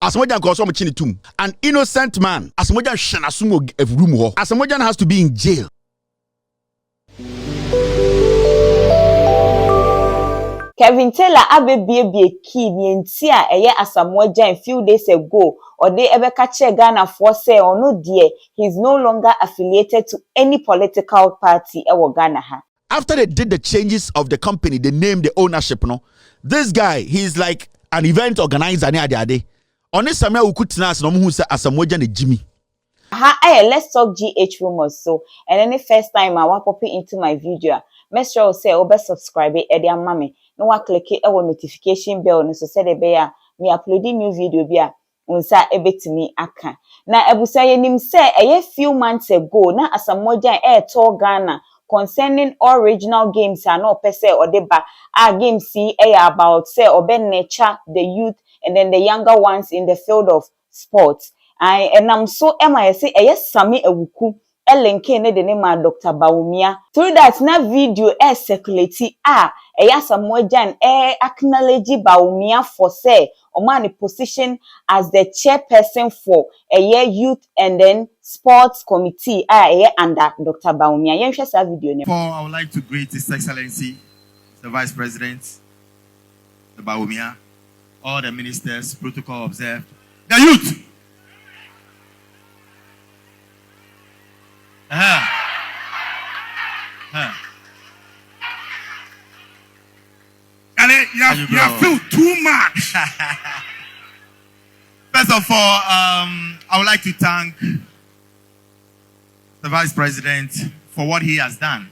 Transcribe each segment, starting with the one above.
Asamoah Gyan goes on chinitum. An innocent man. Asamoah Gyan shanasumo room ho. Asamoah Gyan has to be in jail. Kevin Taylor abebie key ni enti a eye Asamoah Gyan few days ago or they ever catch Ghana for say or no dear he's no longer affiliated to any political party ewo Ghana ha. After they did the changes of the company, they named the ownership, no. This guy, he's like an event organizer near the day. On this Sammy Awuku tinas no who say Asamoah Gyan Jimmy. Let's talk GH rumors so and then the first time I want pop into my video. Make sure you say obe subscribe e dey amame. No wa click e notification bell no so say the be a me uploading new video bi a unsa ebetimi aka. Na ebusa yenim say eye few months ago na Asamoah Gyan to Ghana concerning all regional games are no per se or deba game see about say obe nature the youth and then the younger ones in the field of sports. And I'm so say Sammy Awuku linke ne de name Dr. Bawumia. Through that na video circulate Asamoah Gyan acknowledge Bawumia for say man position as the chairperson for youth and then sports committee under Dr. Bawumia. Yen share video ne. I would like to greet His Excellency the Vice President the Bawumia, all the ministers, protocol observed, the youth. You feel too much. First of all, I would like to thank the Vice President for what he has done.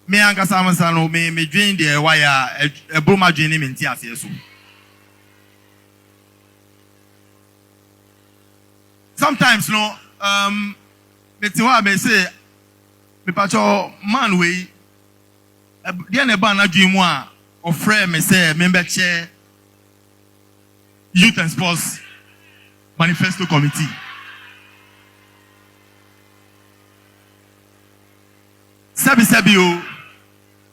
Me and Kasamasano me dream the wire a broma dream in Tiasu. Sometimes no Metiwa may say, me pacho man we, the anebana dream one or friend may say, member chair, youth and sports manifesto committee.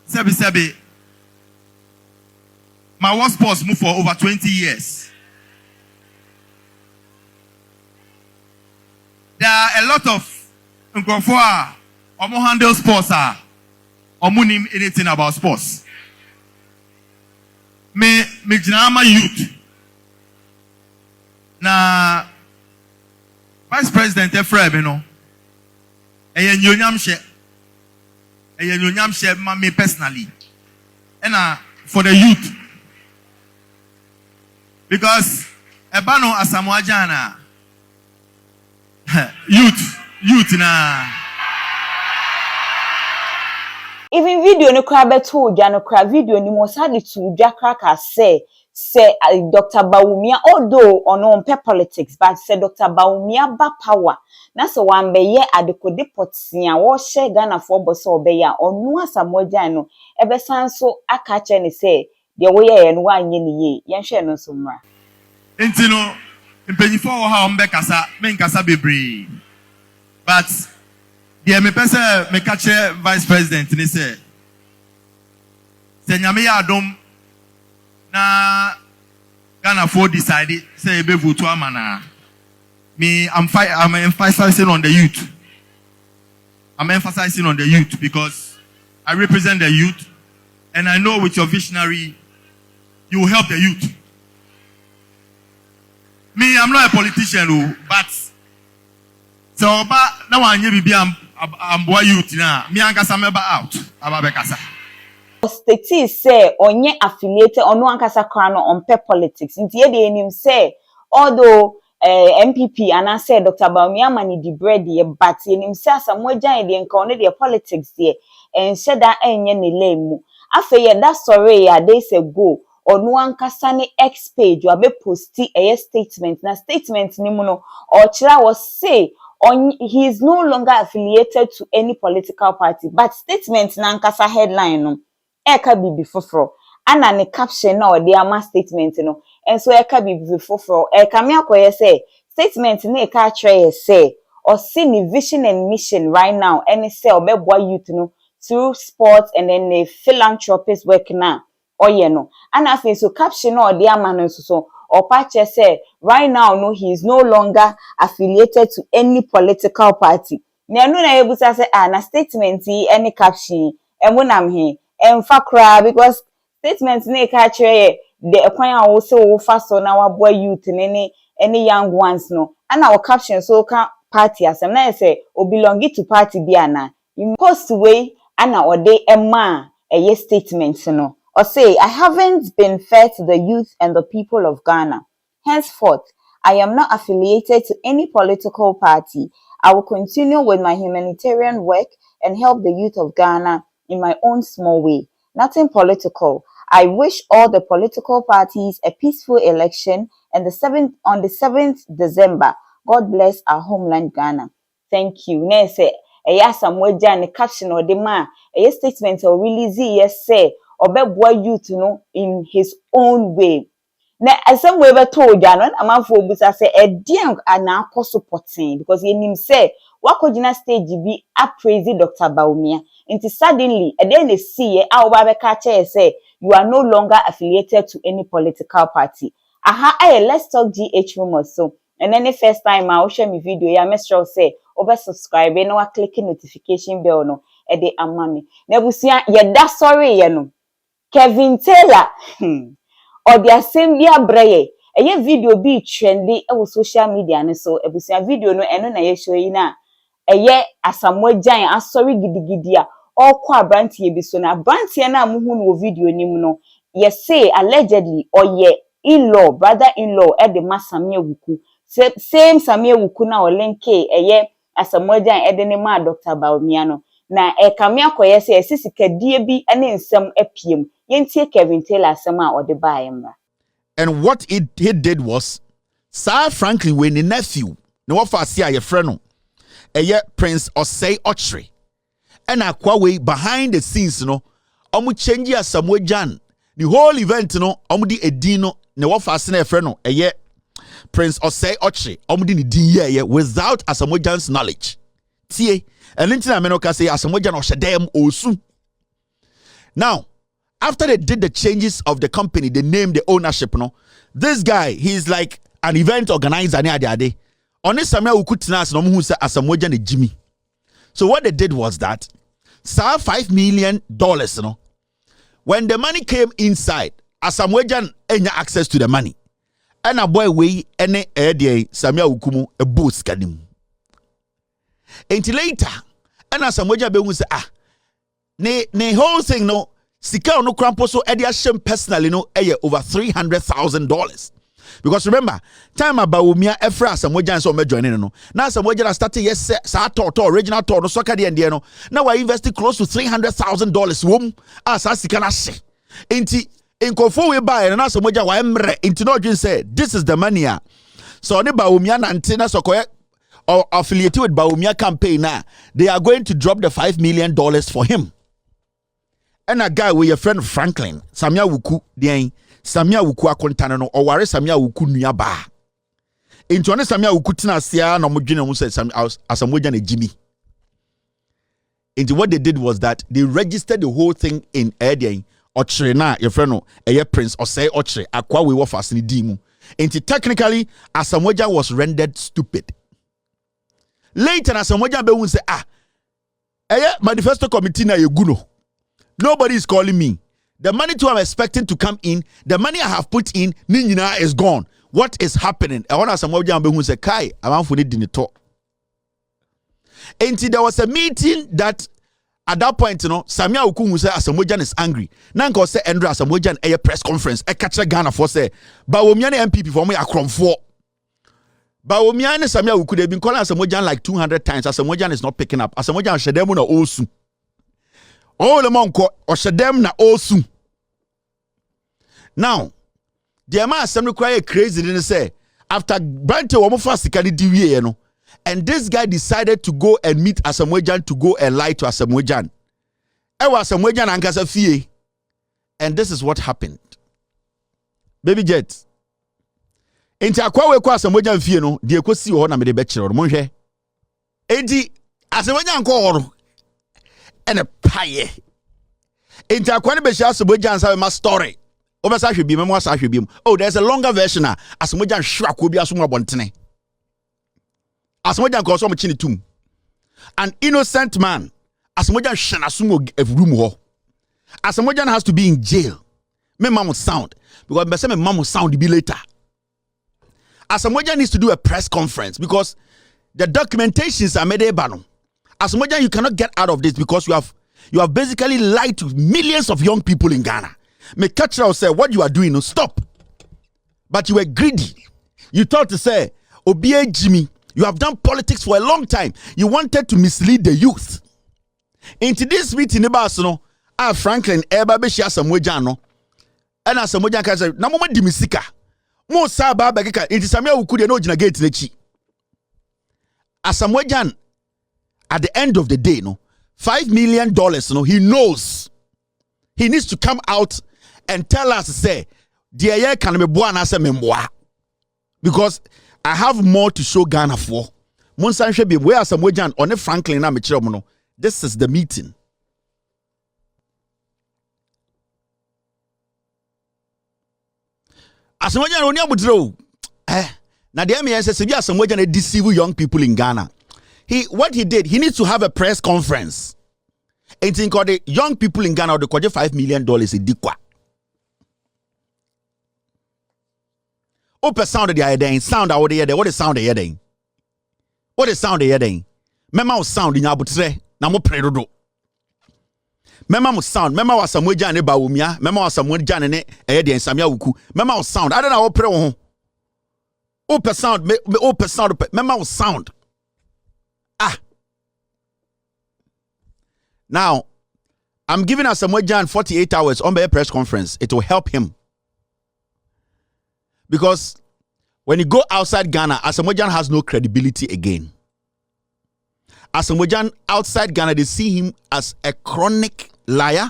Sebi. My war sports move for over 20 years. There are a lot of Nkrofo omo handle sports omo nim anything about sports. Me jinama youth. Na Vice President Efrem no. Eye nyonyam she me personally. And for the youth. Because ebano Asamoah Gyan youth na even video no kra beto odwa no kra video ni mo sa de to odwa kra ka say Dr. Bawumia although on politics but say Dr. Bawumia ba power na so wan be ye adekode potia wo she Ghana for boss obeya onu Asamoah Gyan no ebe san so aka che ne say de wo ye no anye ne ye yen hwe no so mra entino impanyifo wo ha ombe kasa men kasa bebre but the me pese me catch Vice President ni say nyame ya adom na Ghana for decided say ebe vote amana me I'm emphasizing on the youth. I'm emphasizing on the youth because I represent the youth and I know with your visionary you will help the youth. Me, I'm not a politician, but so now I'm boy youth now. Me and Kasa member out. Ababekasa. State say onye affiliated onu ankasa krano on politics. Inti ye de enim say although MPP and I said Dr. Bawumia mani di bread ye but enim say Asamoah Gyan de nka one de politics ye and said that enye ne lemu. Afa ye that story ya days ago onu ankasa ne X page wa be posti a statement na statement ni mu no or chira was say he is no longer affiliated to any political party but statement na ankasa headline no eka bibi foforo ana ne caption na odi ama statement no enso eka bibi foforo eka me akoye say statement na eka atwe say or see the vision and mission right now and say obeboa youth no through sports and then the philanthropist work na oye no ana afi so caption na odi ama no so or pache say right now no, he is no longer affiliated to any political party. Na no na ebusa say na statement yi any caption emu nam he emfa kra because statement na ka kire the ekwan a wo se wo fa so na wabo youth any young ones no ana wo caption so ka party asem na say o belong to party bi ana you post way ana ode ema a statement no or say I haven't been fair to the youth and the people of Ghana. Henceforth, I am not affiliated to any political party. I will continue with my humanitarian work and help the youth of Ghana in my own small way. Nothing political. I wish all the political parties a peaceful election and on the 7th December. God bless our homeland Ghana. Thank you. Next, Asamoah Gyan the caption or the man a statement or release yes say obeboa youth no in his own way. Na asem we be told ya no amanfo obusa say edien ana akọ supporting because yenim say wakogina stage bi appraise Dr. Bawumia nti suddenly eden na see a oba be ka che say you are no longer affiliated to any political party. Aha let's talk GH rumors so and then the first time I will share my video ya make sure say over subscribe and wa click notification bell no e dey amame na busia ye da sorry ye no Kevin Taylor or the assembly abraye eye video bi trendy e wo social media ne so ebusia video no eno na ye show yi na eye Asamoah Gyan asori gidigidi a okwa abrantie bi so na abrantie na amuhu no video nim no ye say allegedly or ye in-law brother-in-law e de Sammy Awuku same Sammy Awuku na o link eye Asamoah Gyan e de ne ma Dr. Bawumia no na kame akoye say sisikadie bi ene nsem apiem yentie Kevin Taylor asema or the baemra. And what he did was Sir Franklin when the nephew no what for see your friend no Prince Osei Ochre and akwa way behind the scenes no omu change Asamoah Gyan the whole event no omu di edino no what for see your friend no Prince Osei Ochre omu di ni din without Asamoah Gyan's knowledge tie and lintina menoka say Asamoah Gyan oshedem osu. Now after they did the changes of the company, they named the ownership, no. This guy, he's like an event organizer near the day. On this Sammy Awuku tinas no who say Asamoah Gyan Jimmy. So what they did was that $5 million, no. When the money came inside, Asamoah Gyan any access to the money. And a boy way any day Sammy Awuku a boost kadim. Until later, and Asamoah Gyan be say ne whole thing no. Sika no crampo so edia shem personally no over $300,000 because remember time about Bawumia efra Asamoah Gyan so me join no now Asamoah Gyan started yes sa to original to no so ka de no now we invested close to $300,000 wom as sika na hye enti enkofo we buy na Asamoah Gyan wa emre enti no dwen say this is the money so ne Bawumia na ntina so koye or affiliated with Bawumia campaign now they are going to drop the $5 million for him. And a guy with your friend Franklin, Sammy Awuku, Sammy Awuku akontane no or ware Sammy Awuku nua ba. Into ne Sammy Awuku tina sia na modwene mu say Asamoah Gyan Jimmy. Into what they did was that they registered the whole thing in Eden Ochre na your friend no Prince Osei Ochre akwa we wo fasini di mu. Into technically Asamoah Gyan was rendered stupid. Later Asamoah Gyan be won say manifesto committee na yeguno. Nobody is calling me. The money too I'm expecting to come in, the money I have put in, Ninina is gone. What is happening? I want to Asamoah Gyan who say, Kai, I'm for it in the talk. Until there was a meeting that at that point, Sammy Awuku who said Asamoah Gyan is angry. Nanko say Andrew Asamoah Gyan a press conference, a catcher Ghana for say, Bawumia MPP for me a crom for. Bawumia and Sammy Awuku they've been calling Asamoah Gyan like 200 times. Asamoah Gyan is not picking up. Asamoah Gyan shedemu na osu. All the monko or shadem na osu. Now, the man assembly cry crazy didn't say after Brante Womofasi can diwie no, and this guy decided to go and meet Asamoah Gyan to go and lie to Asamoah Gyan. Ewa Asamoah Gyan ankasa fie, and this is what happened. Baby Jet. Enti akwa we kwa Asamoah Gyan fie no, de ekosi ho na me de be kire no monhwe. Enti Asamoah Gyan ko horo. And a pie. Enti akwa ne be sha Asamoah Gyan sa ma story. Obesa hwe bi memo asa hwe bi. Oh, there's a longer version Asamoah Gyan hwa ko bi aso mo abontene. Asamoah Gyan ko so mo chini tum. An innocent man. Asamoah Gyan hwe na so mo room ho. Asamoah Gyan has to be in jail. Me mama sound because me say me mama sound be later. Asamoah Gyan needs to do a press conference because the documentations are made bano. Asamoah Gyan, you cannot get out of this because you have basically lied to millions of young people in Ghana. Me catch you say what you are doing, no stop. But you were greedy. You thought to say, Obie Jimmy, you have done politics for a long time. You wanted to mislead the youth. Into this meeting about Franklin Eba be share Asamoah Gyan no. And Asamoah Gyan can say, na mo di misika. Mo sa ba ba keka into Sammy Awuku de no gina gate nechi. Asamoah Gyan at the end of the day, no, $5 million, no, he knows he needs to come out and tell us, say, dear, yeah, can be born as a memoir because I have more to show Ghana for. Monsan Shebi, where Asamoah Gyan on a Franklin na no. This is the meeting. Asamoah Gyan only abudro. Now the MES says Asamoah Gyan deceive young people in Ghana. What he did, he needs to have a press conference. And think the young people in Ghana, they could $5 million a dikwa. Open sound the other sound out there. What is sound the other? What is sound the other? Mema sound in abutre na mo predodo. Mema sound, mema wa Asamoah Gyan ne ba wumia, mema wa Asamoah Gyan ne de Sammy Awuku. Mema sound. I don't know what pre wo. Open sound, open sound, mema sound. Now, I'm giving Asamoah Gyan 48 hours on the press conference. It will help him. Because when you go outside Ghana, Asamoah Gyan has no credibility again. Asamoah Gyan outside Ghana, they see him as a chronic liar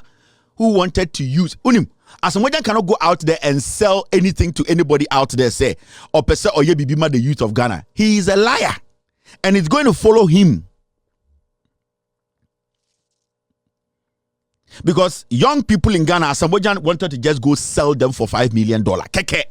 who wanted to use. Asamoah Gyan cannot go out there and sell anything to anybody out there, say, or Pese Oye Bibima, the youth of Ghana. He is a liar. And it's going to follow him. Because young people in Ghana, Asamoah Gyan wanted to just go sell them for $5 million. Keke.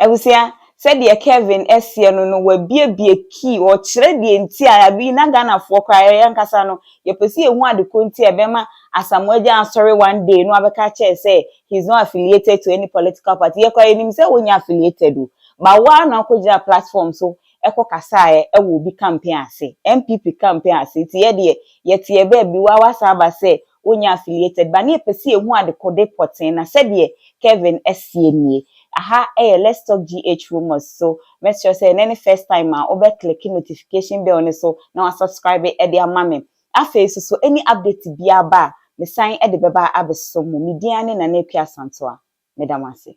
Ebusia said the Kevin Esiano no we be key or chere the entia be na Ghana for cry yankasa no ye pesi ehu adekonti ebema Asamoah Gyan sorry one day no abeka che say he's not affiliated to any political party. Ye kwa enim say wonya affiliated o. But one na ko platform so eko kasa e will be campaign ase. MPP campaign ase. Ti ye tie be bi wa wasaba say wonya affiliated but na pesi ehu adekode poten na said the Kevin Esiani. Aha, let's talk GH rumors. So make sure say any first time over clicking notification bell on so now subscribe e dia mame. Afa so any update bia ba me sign e de beba abeso mo me diane na na pia santoa. Medamase.